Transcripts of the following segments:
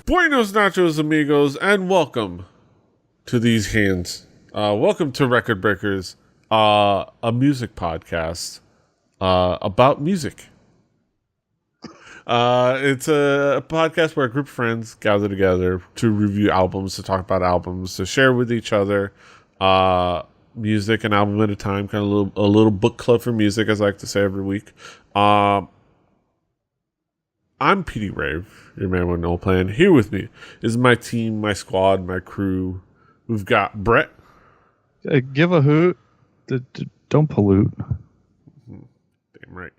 Buenos nachos, amigos, and welcome to These Hands. Welcome to Record Breakers, a music podcast about music. It's a podcast where a group of friends gather together to review albums, to talk about albums, to share with each other music, an album at a time, kind of a little book club for music, as I like to say every week. I'm PD Rave, your man with no plan. Here with me is my team, my squad, my crew. We've got Brett. Give a hoot. Don't pollute. Damn right.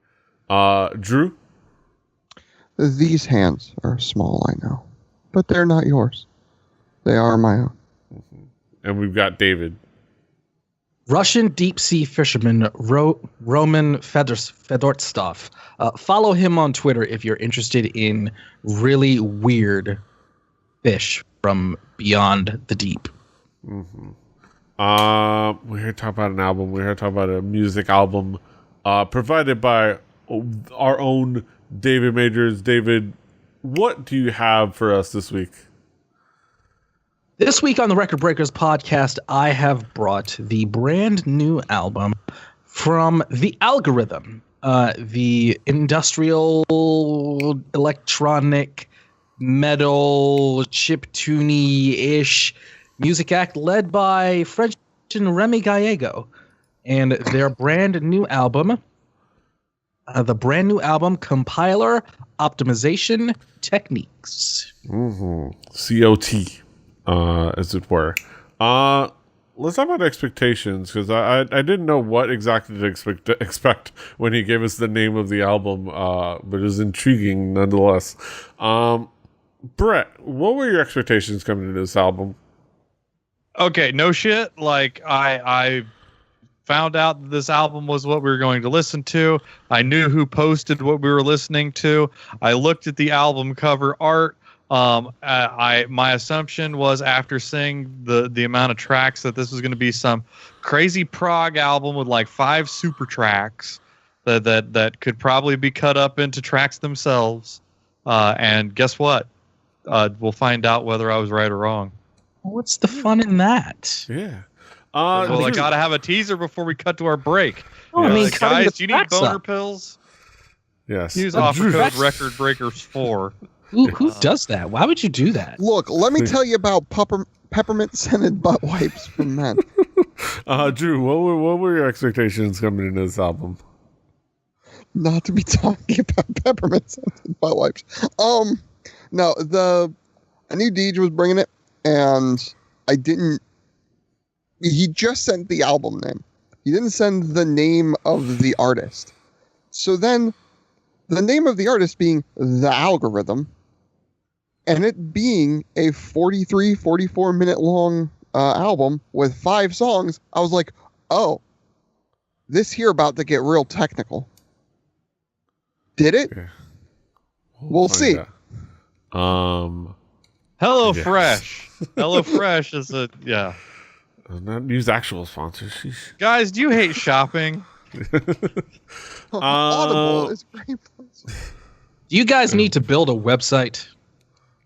Drew. These hands are small, I know, but they're not yours. They are my own. Mm-hmm. And we've got David. Russian deep-sea fisherman Roman Fedorstov. Follow him on Twitter if you're interested in really weird fish from beyond the deep. Mm-hmm. We're here to talk about an album. We're here to talk about a music album provided by our own David Majors. David, what do you have for us this week? This week on the Record Breakers podcast, I have brought the brand new album from The Algorithm, the industrial electronic metal chiptune-ish music act led by French Remy Gallego, and their brand new album, Compiler Optimization Techniques. Mm-hmm. COT. As it were. Let's talk about expectations, because I didn't know what exactly to expect when he gave us the name of the album, but it was intriguing nonetheless. Brett, what were your expectations coming into this album? Okay, no shit. Like, I found out that this album was what we were going to listen to. I knew who posted what we were listening to. I looked at the album cover art. My assumption was, after seeing the amount of tracks, that this was going to be some crazy prog album with like 5 super tracks that could probably be cut up into tracks themselves. And guess what? We'll find out whether I was right or wrong. What's the fun in that? Yeah. Well, I gotta have a teaser before we cut to our break. Oh, I mean, guys, do you need boner pills? Yes. Use offer code Record Breakers 4. Who does that? Why would you do that? Look, let me tell you about peppermint scented butt wipes from men. Drew, what were your expectations coming into this album? Not to be talking about peppermint scented butt wipes. No, I knew Deej was bringing it, and he just sent the album name. He didn't send the name of the artist. So then, the name of the artist being The Algorithm, and it being a 44 minute long album with 5 songs, I was like, oh, this here about to get real technical. Did it? Yeah. We'll see. Hello Yes. Fresh. Hello Fresh is Not use actual sponsors. Sheesh. Guys, do you hate shopping? Audible is great. Do you guys need to build a website?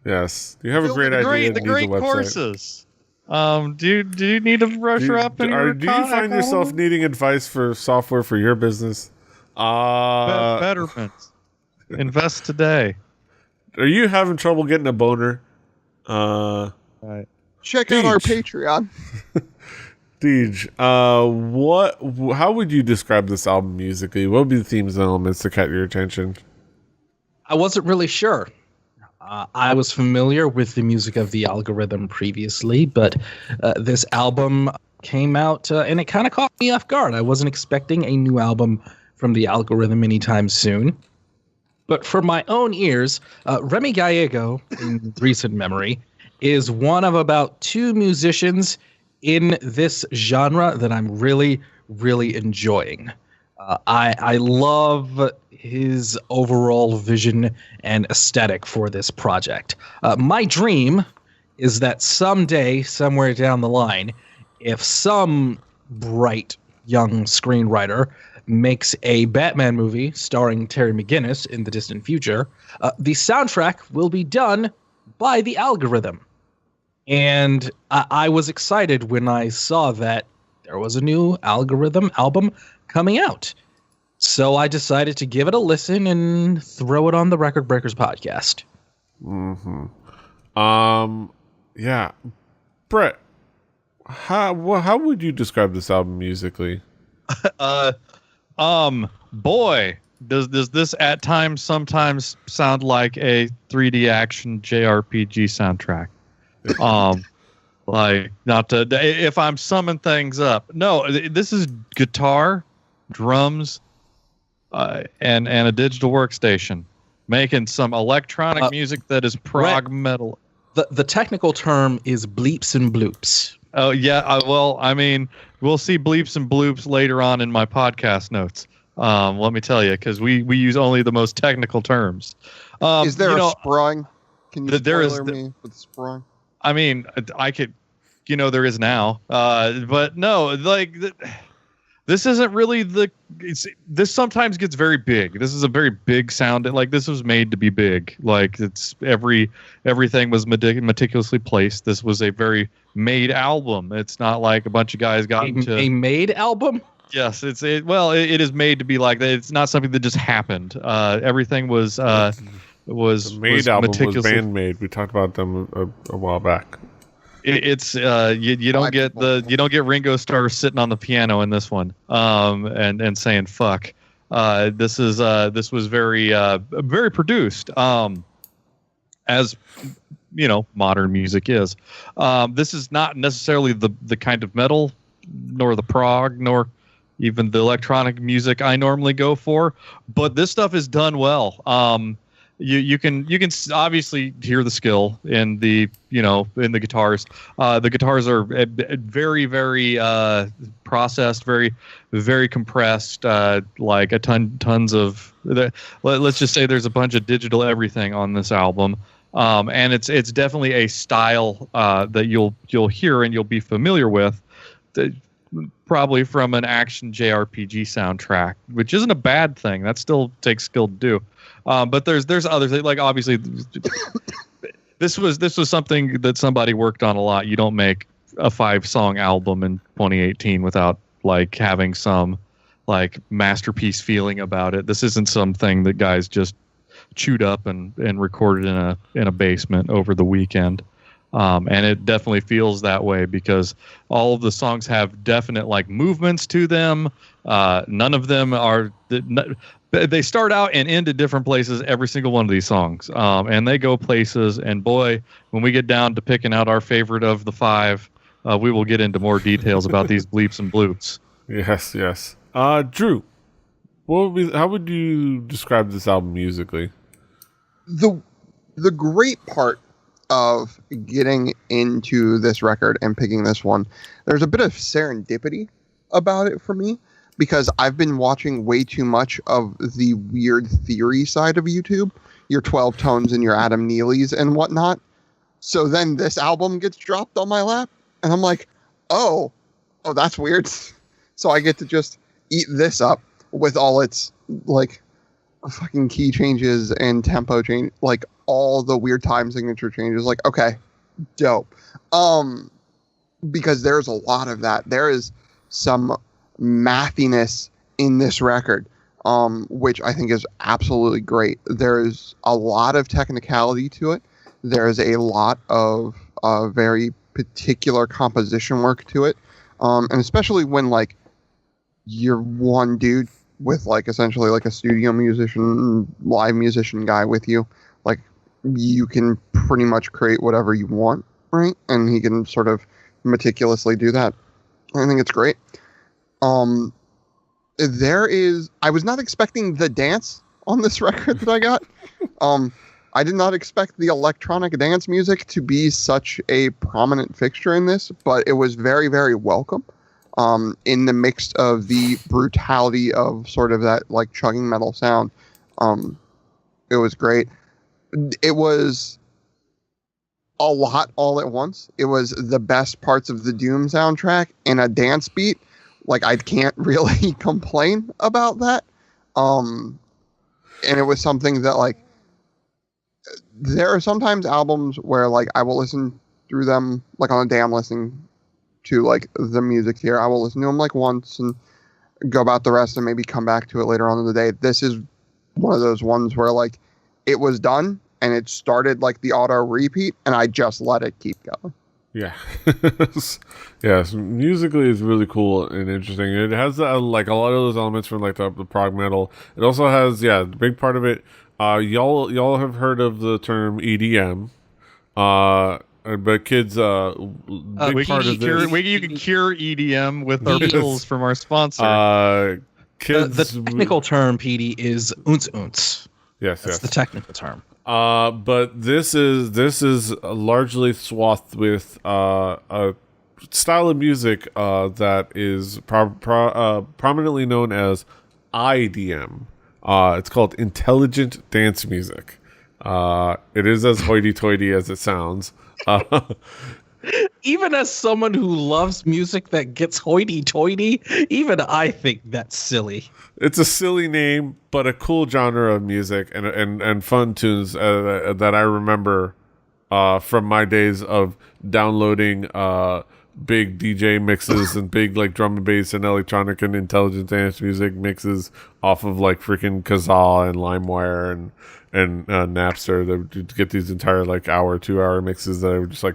Yes. You have a great idea. The great courses. Do you need to brush up? Do you find yourself needing advice for software for your business? Betterment. Invest today. Are you having trouble getting a boner? Right. Check out our Patreon. Deej, how would you describe this album musically? What would be the themes and elements that caught your attention? I wasn't really sure. I was familiar with the music of The Algorithm previously, but this album came out and it kind of caught me off guard. I wasn't expecting a new album from The Algorithm anytime soon. But for my own ears, Remy Gallego, in recent memory, is one of about 2 musicians in this genre that I'm really, really enjoying. I love his overall vision and aesthetic for this project. My dream is that someday, somewhere down the line, if some bright young screenwriter makes a Batman movie starring Terry McGinnis in the distant future, the soundtrack will be done by the Algorithm. And I was excited when I saw that there was a new Algorithm album coming out. So I decided to give it a listen and throw it on the Record Breakers podcast. Mm-hmm. Yeah. Brett, how would you describe this album musically? Boy, does this at times sometimes sound like a 3D action JRPG soundtrack. Like, not to, if I'm summing things up. No, this is guitar, drums, and a digital workstation making some electronic music that is prog metal. The technical term is bleeps and bloops. Oh yeah, well, I mean, we'll see bleeps and bloops later on in my podcast notes. Let me tell you, because we use only the most technical terms. Is there a sprung? Can you spoiler me with sprung? I mean, I could, there is now. But no, like, this isn't really this sometimes gets very big. This is a very big sound. Like, this was made to be big. Like, it's everything was meticulously placed. This was a very made album. It's not like a bunch of guys got into a made album. Yes, it is made to be like that. It's not something that just happened. Everything was the made album was Bandmade. We talked about them a while back. It's you don't get Ringo Starr sitting on the piano in this one and saying fuck. This was very very produced, as modern music is. This is not necessarily the kind of metal, nor the prog, nor even the electronic music I normally go for, but this stuff is done well. You can obviously hear the skill in the in the guitars. The guitars are very very processed, very very compressed. Like a tons of. Let's just say there's a bunch of digital everything on this album, and it's definitely a style that you'll hear and you'll be familiar with. Probably from an action JRPG soundtrack, which isn't a bad thing. That still takes skill to do. But there's other things, like obviously this was something that somebody worked on a lot. You don't make a 5-song album in 2018 without like having some like masterpiece feeling about it. This isn't something that guys just chewed up and recorded in a basement over the weekend. And it definitely feels that way because all of the songs have definite like movements to them. None of them are. They start out and end at different places. Every single one of these songs, and they go places. And boy, when we get down to picking out our favorite of the 5, we will get into more details about these bleeps and bloops. Yes. Drew, how would you describe this album musically? The great part of getting into this record and picking this one, there's a bit of serendipity about it for me because I've been watching way too much of the weird theory side of YouTube, your 12 tones and your Adam Neely's and whatnot. So then this album gets dropped on my lap and I'm like, oh, that's weird. So I get to just eat this up with all its like fucking key changes and tempo change, like all the weird time signature changes. Like, okay, dope. Because there's a lot of that. There is some mathiness in this record, which I think is absolutely great. There's a lot of technicality to it. There's a lot of very particular composition work to it. And especially when like you're one dude with like essentially like a studio musician, live musician guy with you, like you can pretty much create whatever you want, right? And he can sort of meticulously do that. I think it's great. I was not expecting the dance on this record that I got. I did not expect the electronic dance music to be such a prominent fixture in this, but it was very, very welcome. In the mix of the brutality of sort of that like chugging metal sound. It was great. It was a lot all at once. It was the best parts of the Doom soundtrack and a dance beat. Like I can't really complain about that. And it was something that like there are sometimes albums where like I will listen through them like on a day I'm listening to like the music here. I will listen to them like once and go about the rest and maybe come back to it later on in the day. This is one of those ones where like it was done and it started like the auto repeat and I just let it keep going. Yeah. Yes, musically it's really cool and interesting. It has like a lot of those elements from like the prog metal. It also has a big part of it. Y'all have heard of the term EDM. But kids, big part of this. You can cure EDM with our pills from our sponsor. Kids, the technical term, PD, is unz unz. Yes, That's the technical term. But this is largely swathed with a style of music that is prominently known as IDM. It's called intelligent dance music. It is as hoity-toity as it sounds. Even as someone who loves music that gets hoity-toity, even I think that's silly. It's a silly name, but a cool genre of music and fun tunes that I remember from my days of downloading big DJ mixes and big like drum and bass and electronic and intelligent dance music mixes off of like freaking Kazaa and LimeWire and Napster. That would get these entire like hour, 2 hour mixes that I would just like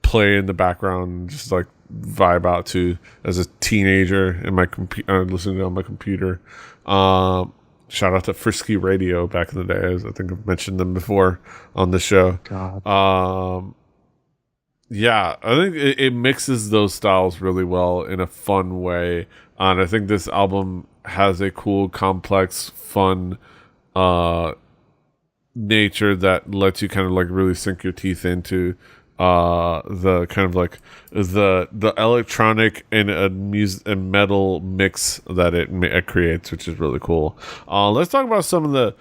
play in the background and just like vibe out to as a teenager in my listening to it on my computer. Shout out to Frisky Radio back in the day. I think I've mentioned them before on the show. God. Yeah, I think it mixes those styles really well in a fun way. And I think this album has a cool, complex, fun nature that lets you kind of like really sink your teeth into the kind of like the electronic and music and metal mix that it creates, which is really cool. Let's talk about some of the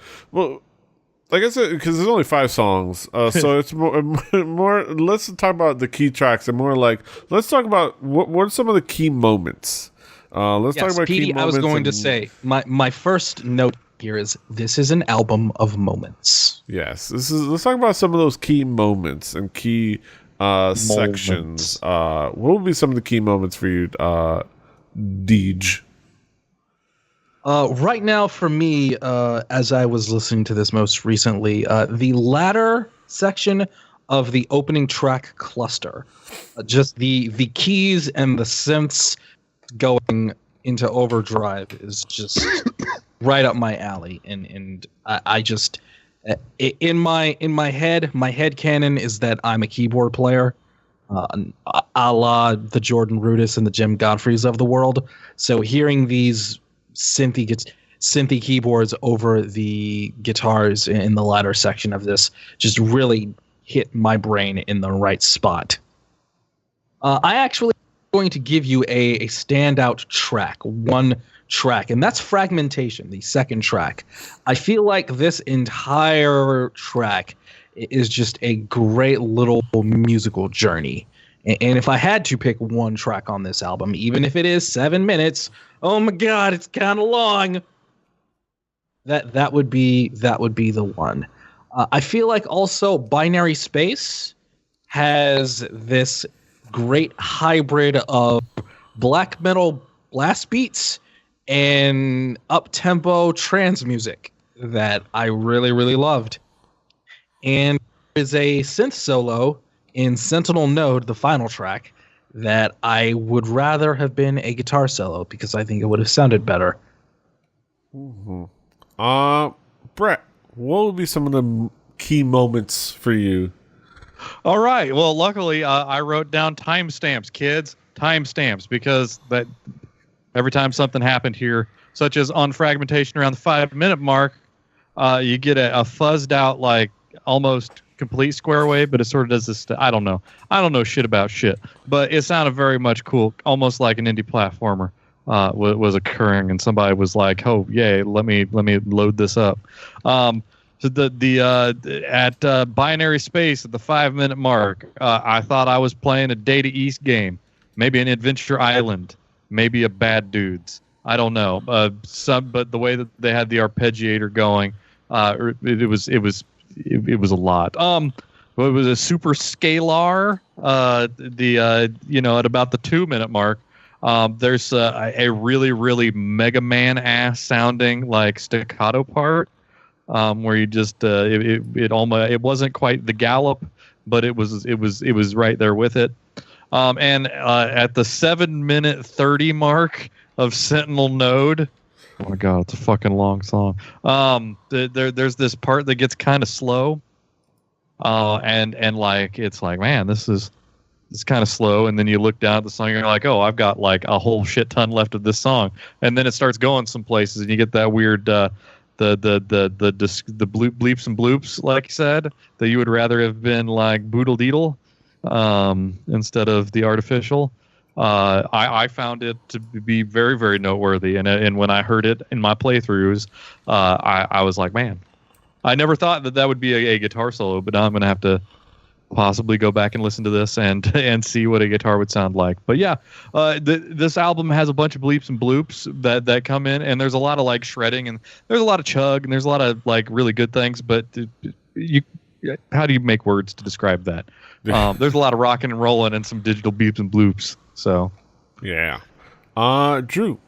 like I said, because there's only 5 songs, so it's more. Let's talk about the key tracks and more like let's talk about what are some of the key moments. Let's talk about key moments. I was going to say my first note here is this is an album of moments. Yes, let's talk about some of those key moments and key sections. What would be some of the key moments for you, Deej? Right now, for me, as I was listening to this most recently, the latter section of the opening track cluster, just the keys and the synths going into overdrive is just right up my alley, and I just in my head canon is that I'm a keyboard player, a la the Jordan Rudess and the Jim Godfreys of the world. So hearing these synthy keyboards over the guitars in the latter section of this just really hit my brain in the right spot. I actually am going to give you a standout track, one track, and that's Fragmentation, the second track. I feel like this entire track is just a great little musical journey. And if I had to pick one track on this album, even if it is 7 minutes, oh my God, it's kind of long. That would be the one. I feel like also Binary Space has this great hybrid of black metal blast beats and up-tempo trance music that I really, really loved. And there's a synth solo in Sentinel Node, the final track, that I would rather have been a guitar solo because I think it would have sounded better. Mm-hmm. Brett, what would be some of the key moments for you? All right. Well, luckily, I wrote down timestamps, kids. Timestamps, because that every time something happened here, such as on Fragmentation around the 5-minute mark, you get a fuzzed out, like almost complete square wave, but it sort of does this. I don't know shit about shit, but it sounded very much cool, almost like an indie platformer was occurring, and somebody was like, "Oh, yay, let me load this up." So at Binary Space at the 5-minute mark, I thought I was playing a Data East game, maybe an Adventure Island, maybe a Bad Dudes. I don't know. But the way that they had the arpeggiator going, it was it was a lot. It was a super scalar. At about the 2-minute mark, there's a really really Mega Man ass sounding like staccato part, where you just it wasn't quite the gallop, but it was right there with it. And at the 7-minute 30 mark of Sentinel Node. Oh my god, it's a fucking long song. There's this part that gets kind of slow, and like it's like, man, it's kind of slow. And then you look down at the song, and you're like, oh, I've got like a whole shit ton left of this song. And then it starts going some places, and you get that weird the bleeps and bloops, like you said, that you would rather have been like boodle deedle, instead of the artificial. I found it to be very, very noteworthy, and when I heard it in my playthroughs, I was like, man, I never thought that would be a guitar solo, but now I'm going to have to possibly go back and listen to this and see what a guitar would sound like. But yeah, this album has a bunch of bleeps and bloops that come in, and there's a lot of like shredding, and there's a lot of chug, and there's a lot of like really good things, but how do you make words to describe that? There's a lot of rocking and rolling and some digital beeps and bloops. So, yeah. Drew,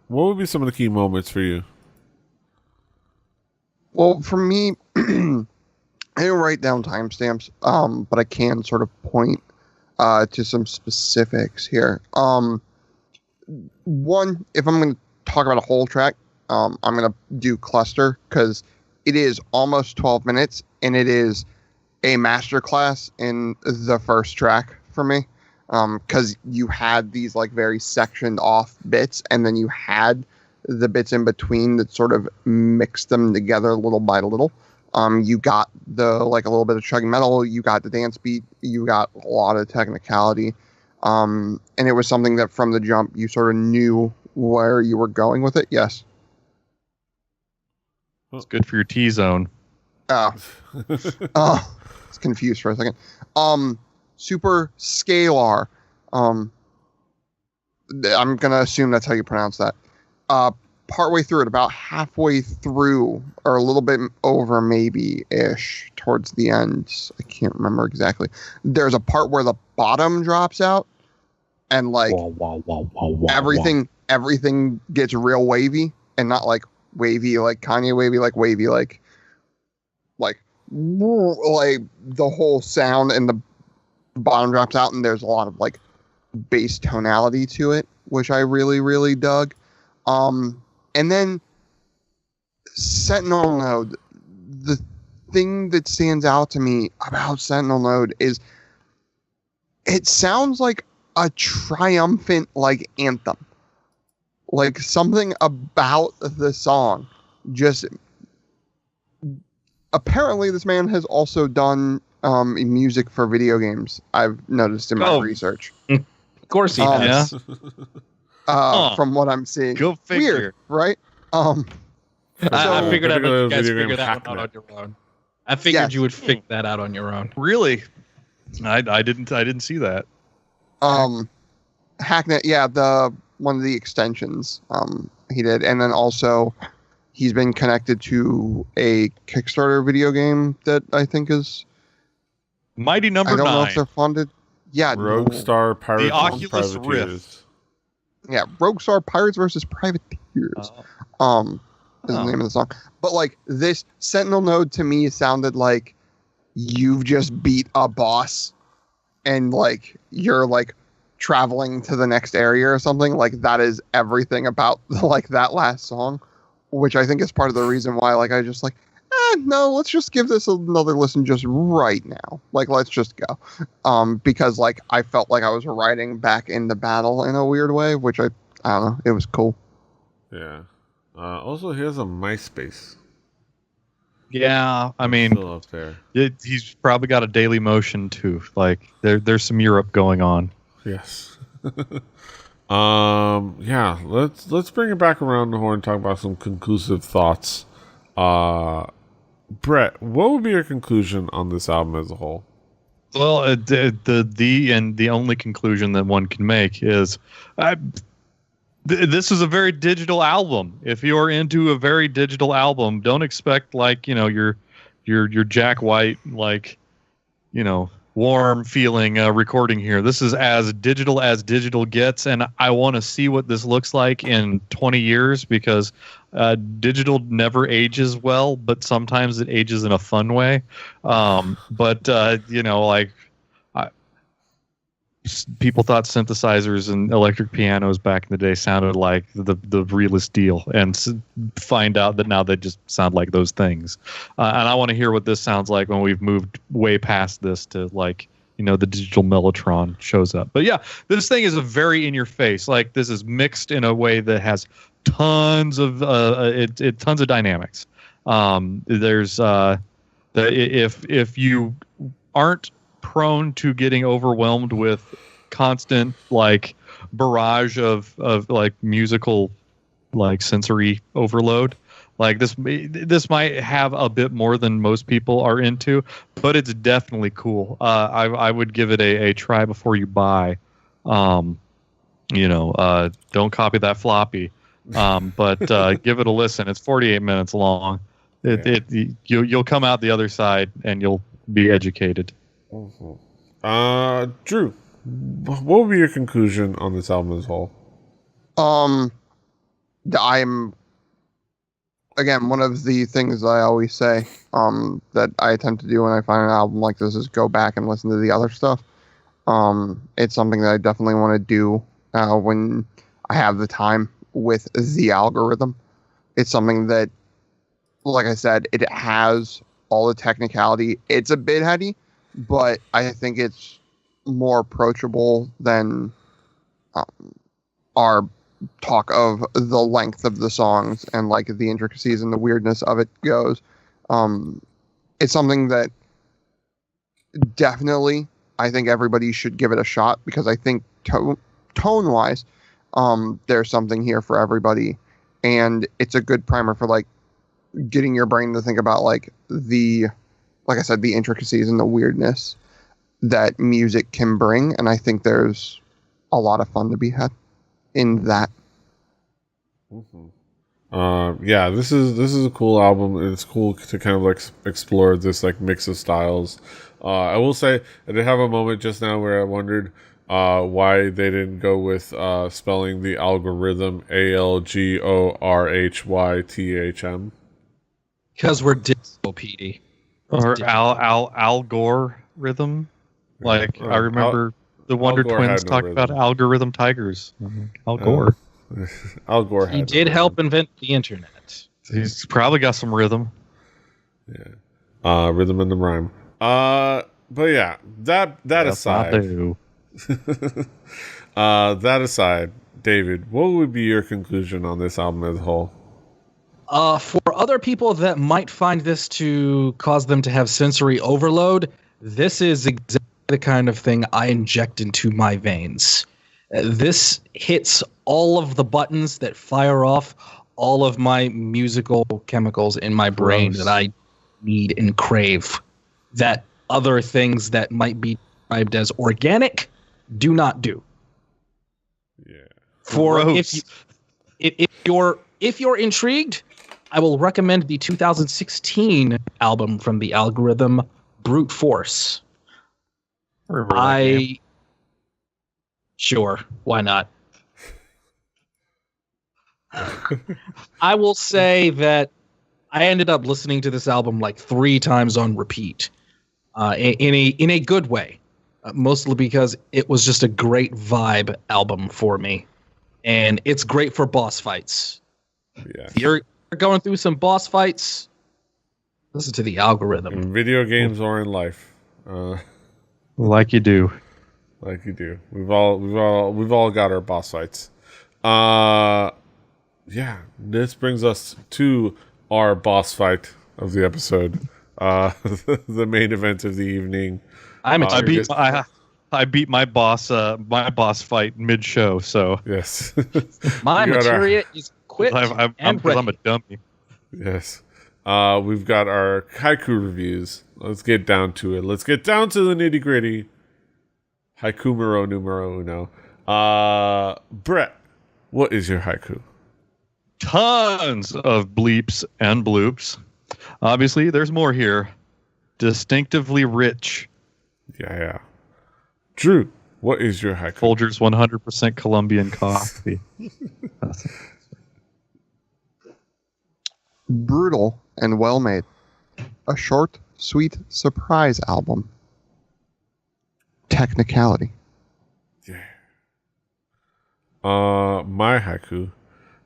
what would be some of the key moments for you? Well, for me, I didn't write down timestamps, but I can sort of point to some specifics here. One, if I'm going to talk about a whole track, I'm going to do Cluster, because it is almost 12 minutes, and it is a masterclass in the first track for me. Because you had these like very sectioned off bits, and then you had the bits in between that sort of mixed them together little by little. You got the like a little bit of chugging metal, you got the dance beat, you got a lot of technicality, and it was something that from the jump you sort of knew where you were going with it. Yes, it's good for your T-zone. It's confused for a second. Super scalar. I'm gonna assume that's how you pronounce that. Partway through it, about halfway through, or a little bit over maybe ish, towards the end. I can't remember exactly. There's a part where the bottom drops out, and like everything gets real wavy, and not like wavy like Kanye wavy, like wavy like the whole sound and the bottom drops out, and there's a lot of like bass tonality to it, which I really, really dug. And then Sentinel Node, the thing that stands out to me about Sentinel Node is it sounds like a triumphant like anthem. Like something about the song just... Apparently this man has also done music for video games, I've noticed in my research. Of course he has. From what I'm seeing. Go figure. Weird, right? I figured out you guys video figured game that one out hacknet. on your own. I figured you would figure that out on your own. Really? I didn't see that. Hacknet, yeah, the one of the extensions he did, and then also he's been connected to a Kickstarter video game that I think is Mighty Number 9. I don't know if they're funded. Yeah, Rogue Star Pirates The versus Oculus Privateers. Rift. Yeah, Rogue Star Pirates versus Privateers. Is the name of the song. But like this Sentinel Node to me sounded like you've just beat a boss and like you're like traveling to the next area or something. Like that is everything about like that last song, which I think is part of the reason why like I just like no, let's just give this another listen just right now. Like, let's just go. Because like I felt like I was riding back into battle in a weird way, which I don't know. It was cool. Yeah. Also, he has a MySpace. Yeah, I mean, Still up there. he's probably got a Daily Motion too. Like there's some Europe going on. Yes. Yeah. Let's bring it back around the horn and talk about some conclusive thoughts. Brett, what would be your conclusion on this album as a whole? Well, the only conclusion that one can make is this is a very digital album. If you're into a very digital album, don't expect like your your Jack White, like, warm feeling recording here. This is as digital gets, and I want to see what this looks like in 20 years because digital never ages well, but sometimes it ages in a fun way. People thought synthesizers and electric pianos back in the day sounded like the realest deal, and find out that now they just sound like those things. And I want to hear what this sounds like when we've moved way past this to the digital mellotron shows up. But yeah, this thing is a very in your face. Like, this is mixed in a way that has tons of tons of dynamics. There's if you aren't prone to getting overwhelmed with constant barrage of musical sensory overload, this might have a bit more than most people are into, but it's definitely cool. I would give it a try before you buy. Don't copy that floppy, but give it a listen. It's 48 minutes long. You'll come out the other side and you'll be educated. Mm-hmm. Drew, what would be your conclusion on this album as a whole? I'm, again, one of the things I always say that I attempt to do when I find an album like this is go back and listen to the other stuff. It's something that I definitely want to do when I have the time with the algorithm. It's something that, like I said, it has all the technicality. It's a bit heady, but I think it's more approachable than our talk of the length of the songs and the intricacies and the weirdness of it goes. It's something that definitely I think everybody should give it a shot, because I think tone-wise, there's something here for everybody, and it's a good primer for getting your brain to think about the intricacies and the weirdness that music can bring. And I think there's a lot of fun to be had in that. Mm-hmm. Yeah, this is a cool album. It's cool to kind of explore this mix of styles. I will say I did have a moment just now where I wondered why they didn't go with spelling the algorithm ALGORHYTHM. Because we're disco, PD. Or Al Gore rhythm. I remember the Wonder Twins talked about algorithm tigers. Al Gore. Al Gore. He did help invent the internet. He's probably got some rhythm. Yeah. Rhythm and the rhyme. But yeah, that aside. That aside, David, what would be your conclusion on this album as a whole? For other people that might find this to cause them to have sensory overload, this is exactly the kind of thing I inject into my veins. This hits all of the buttons that fire off all of my musical chemicals in my brain that I need and crave, that other things that might be described as organic do not do. Yeah. If you're intrigued, I will recommend the 2016 album from the algorithm, Brute Force. Sure, why not? I will say that I ended up listening to this album 3 times on repeat, in a good way, mostly because it was just a great vibe album for me, and it's great for boss fights. Yeah. If you're going through some boss fights, listen to the algorithm. In video games or in life, like you do. Like you do. We've all got our boss fights. Yeah, this brings us to our boss fight of the episode. The main event of the evening. I beat my boss fight mid show. So yes, my materia is quit. I'm a dummy. Yes, we've got our haiku reviews. Let's get down to it. Let's get down to the nitty gritty. Haiku numero uno. Brett, what is your haiku? Tons of bleeps and bloops. Obviously, there's more here. Distinctively rich. Yeah. Drew, what is your haiku? Folgers 100% Colombian coffee. Brutal and well made. A short, sweet surprise album. Technicality. Yeah. My haiku.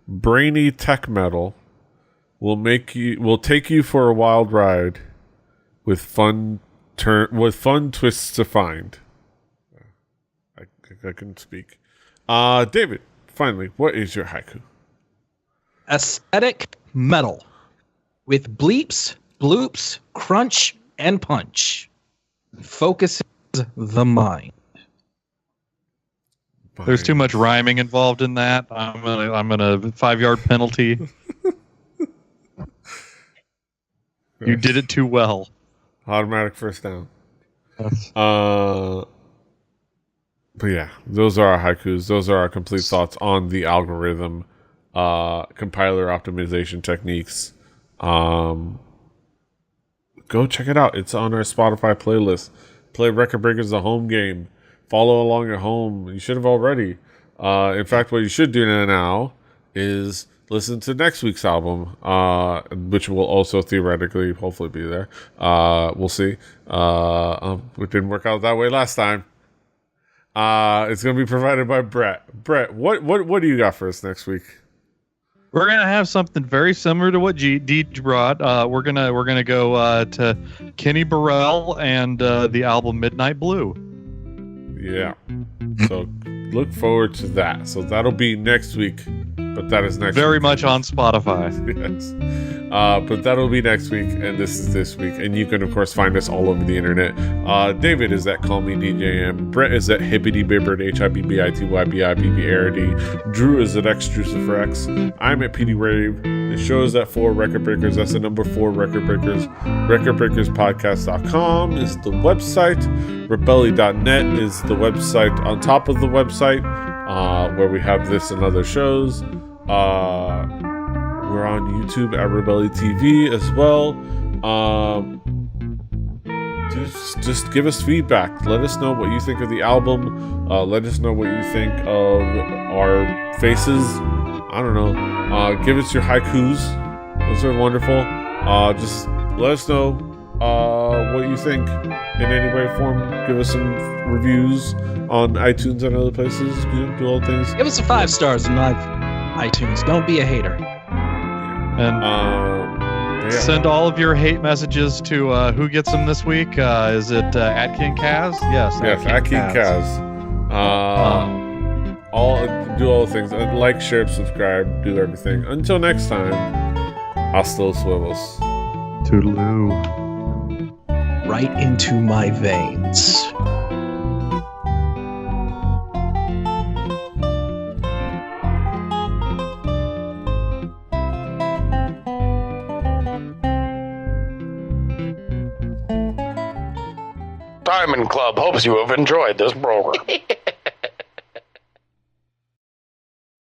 Brainy tech metal will take you for a wild ride with fun twists to find. I couldn't speak. David, finally, what is your haiku? Aesthetic metal with bleeps, bloops, crunch, and punch. Focuses the mind. There's too much rhyming involved in that. I'm gonna 5-yard penalty. You did it too well. Automatic first down. But yeah, those are our haikus. Those are our complete thoughts on the algorithm, compiler optimization techniques. Go check it out. It's on our Spotify playlist. Play Record Breakers the home game. Follow along at home. You should have already. In fact, what you should do now is listen to next week's album, which will also theoretically, hopefully, be there. We'll see. It didn't work out that way last time. It's going to be provided by Brett. Brett, what do you got for us next week? We're gonna have something very similar to what Deej brought. We're gonna go to Kenny Burrell and the album Midnight Blue. Yeah. So look forward to that. So that'll be next week. But that is next Very week. much on Spotify. Yes. But that'll be next week, and this is this week. And you can, of course, find us all over the internet. David is at Call Me DJM. Brett is at Hibbity Bibbert, HIBBITYBIBBARD. Drew is at XDruciferX. I'm at PD Rave. The show is at 4 Record Breakers. That's the number 4 Record Breakers. RecordBreakersPodcast.com is the website. Rebelli.net is the website on top of the website, where we have this and other shows. We're on YouTube at Rebelli TV as well. Just give us feedback. Let us know what you think of the album. Let us know what you think of our faces. I don't know. Give us your haikus. Those are wonderful. Just let us know what you think in any way or form. Give us some reviews on iTunes and other places. Do all things. Give us a 5 stars on iTunes. Don't be a hater. And send all of your hate messages to who gets them this week. Is it at King Kaz? Yes, at King Kaz. Do all the things. Like, share, subscribe, do everything. Until next time, hasta los huevos. Toodaloo. Right into my veins. Diamond Club hopes you have enjoyed this program.